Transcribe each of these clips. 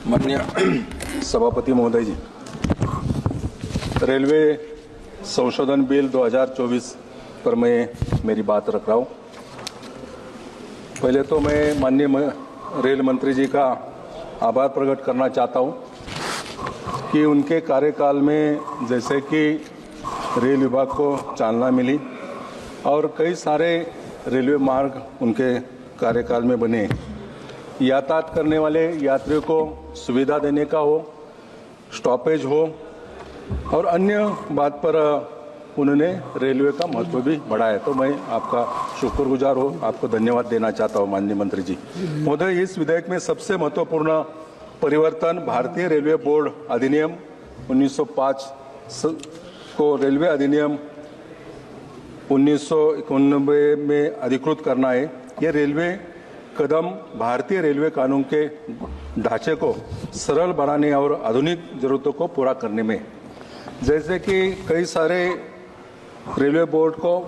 माननीय सभापति महोदय जी, रेलवे संशोधन बिल 2024 पर मैं मेरी बात रख रहा हूँ। पहले तो मैं माननीय रेल मंत्री जी का आभार प्रकट करना चाहता हूँ कि उनके कार्यकाल में जैसे कि रेल विभाग को चालना मिली और कई सारे रेलवे मार्ग उनके कार्यकाल में बने। यातायात करने वाले यात्रियों को सुविधा देने का हो, स्टॉपेज हो और अन्य बात पर उन्होंने रेलवे का महत्व भी बढ़ाया। तो मैं आपका शुक्रगुजार हूँ, आपको धन्यवाद देना चाहता हूँ माननीय मंत्री जी। महोदय, इस विधेयक में सबसे महत्वपूर्ण परिवर्तन भारतीय रेलवे बोर्ड अधिनियम 1905 को रेलवे अधिनियम 1991 में अधिकृत करना है। ये रेलवे कदम भारतीय रेलवे कानून के ढांचे को सरल बनाने और आधुनिक जरूरतों को पूरा करने में, जैसे कि कई सारे रेलवे बोर्ड को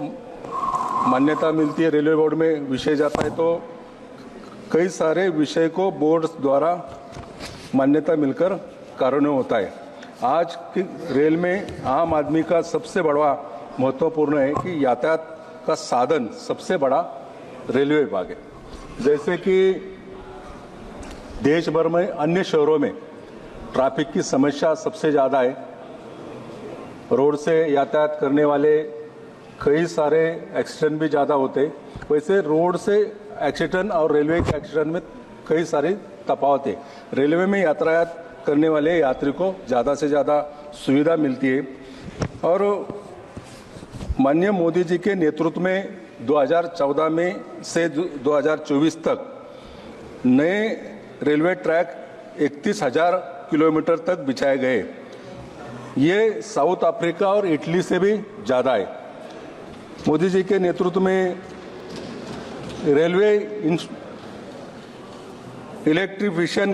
मान्यता मिलती है, रेलवे बोर्ड में विषय जाता है तो कई सारे विषय को बोर्ड द्वारा मान्यता मिलकर कार्यान्वयन होता है। आज की रेल में आम आदमी का सबसे बड़ा महत्वपूर्ण है कि यातायात का साधन सबसे बड़ा रेलवे विभाग है। जैसे कि देश भर में अन्य शहरों में ट्रैफिक की समस्या सबसे ज़्यादा है, रोड से यातायात करने वाले कई सारे एक्सीडेंट भी ज़्यादा होते, वैसे रोड से एक्सीडेंट और रेलवे के एक्सीडेंट में कई सारे तफावत है। रेलवे में यातायात करने वाले यात्री को ज़्यादा से ज़्यादा सुविधा मिलती है और माननीय मोदी जी के नेतृत्व में 2014 में से 2024 तक नए रेलवे ट्रैक 31,000 किलोमीटर तक बिछाए गए। ये साउथ अफ्रीका और इटली से भी ज़्यादा है। मोदी जी के नेतृत्व में रेलवे इलेक्ट्रिफिकेशन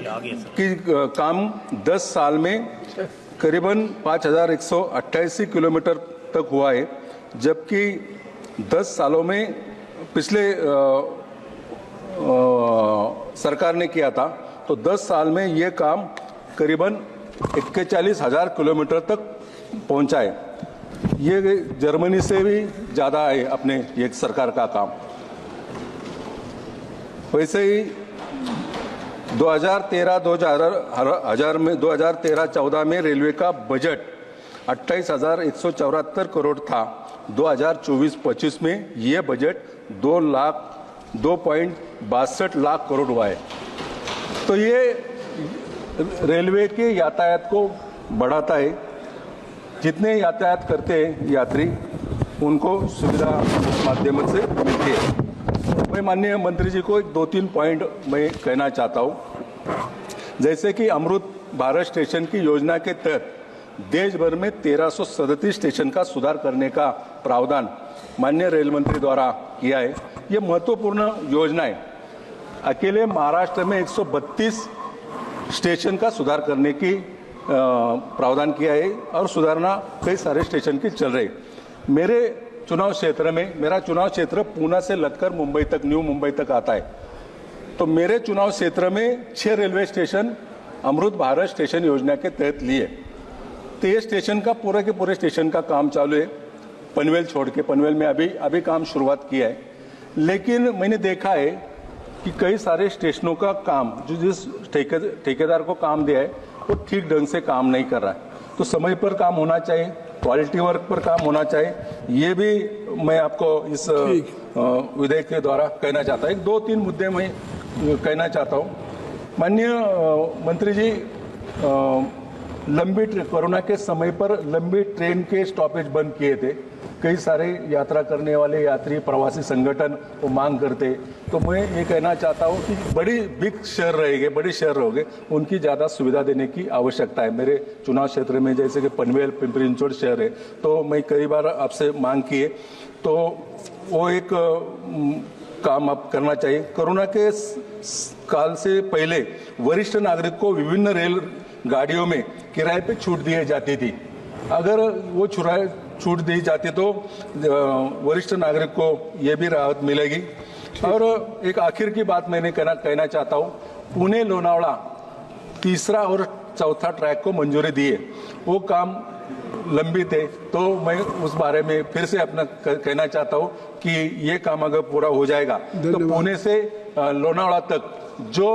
की काम 10 साल में करीबन 5,188 किलोमीटर तक हुआ है, जबकि 10 सालों में पिछले सरकार ने किया था तो 10 साल में ये काम करीबन 41,000 किलोमीटर तक पहुंचा है। ये जर्मनी से भी ज़्यादा है अपने ये सरकार का काम। वैसे ही 2013-14 में रेलवे का बजट 28,174 करोड़ था। 2024-25 में ये बजट 2.62 लाख करोड़ हुआ है। तो ये रेलवे के यातायात को बढ़ाता है। जितने यातायात करते हैं यात्री उनको सुविधा उस माध्यम से मिलती है। मैं माननीय मंत्री जी को 2-3 पॉइंट मैं कहना चाहता हूँ। जैसे कि अमृत भारत स्टेशन की योजना के तहत देश भर में 1337 स्टेशन का सुधार करने का प्रावधान माननीय रेल मंत्री द्वारा किया है। ये महत्वपूर्ण योजना है। अकेले महाराष्ट्र में 132 स्टेशन का सुधार करने की प्रावधान किया है और सुधारना कई सारे स्टेशन की चल रही। मेरे चुनाव क्षेत्र में, मेरा चुनाव क्षेत्र पूना से लगकर मुंबई तक, न्यू मुंबई तक आता है, तो मेरे चुनाव क्षेत्र में 6 railway station Amrit Bharat station योजना के तहत लिए। तो ये स्टेशन का पूरे के पूरे स्टेशन का काम चालू है, पनवेल छोड़ के। पनवेल में अभी काम शुरुआत किया है, लेकिन मैंने देखा है कि कई सारे स्टेशनों का काम जो जिस ठेकेदार को काम दिया है वो ठीक ढंग से काम नहीं कर रहा है। तो समय पर काम होना चाहिए, क्वालिटी वर्क पर काम होना चाहिए। ये भी मैं आपको इस विधेयक के द्वारा कहना चाहता हूँ। 2-3 मुद्दे मैं कहना चाहता हूँ। माननीय मंत्री जी, कोरोना के समय पर लंबी ट्रेन के स्टॉपेज बंद किए थे। कई सारे यात्रा करने वाले यात्री प्रवासी संगठन वो मांग करते। तो मैं ये कहना चाहता हूँ कि बड़े शहर रहोगे उनकी ज़्यादा सुविधा देने की आवश्यकता है। मेरे चुनाव क्षेत्र में जैसे कि पनवेल, पिंपरी चिंचवड शहर है, तो मैं कई बार आपसे मांग किए, तो वो एक काम आप करना चाहिए। कोरोना के काल से पहले वरिष्ठ नागरिक को विभिन्न रेल गाड़ियों में किराए पे छूट दी जाती थी। अगर वो छूट दी जाती तो वरिष्ठ नागरिक को ये भी राहत मिलेगी। और एक आखिर की बात मैंने कहना चाहता हूँ, पुणे लोनावला तीसरा और चौथा ट्रैक को मंजूरी दी है। वो काम लंबित है, तो मैं उस बारे में फिर से अपना कहना चाहता हूँ कि ये काम अगर पूरा हो जाएगा तो पुणे से लोनावाला तक जो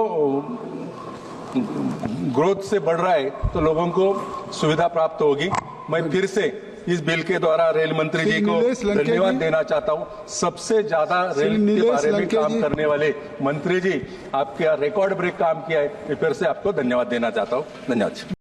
ग्रोथ से बढ़ रहा है तो लोगों को सुविधा प्राप्त होगी। मैं फिर से इस बिल के द्वारा रेल मंत्री जी को धन्यवाद देना चाहता हूं। सबसे ज्यादा रेल के बारे में काम करने वाले मंत्री जी, आपका रिकॉर्ड ब्रेक काम किया है। मैं फिर से आपको धन्यवाद देना चाहता हूं। धन्यवाद।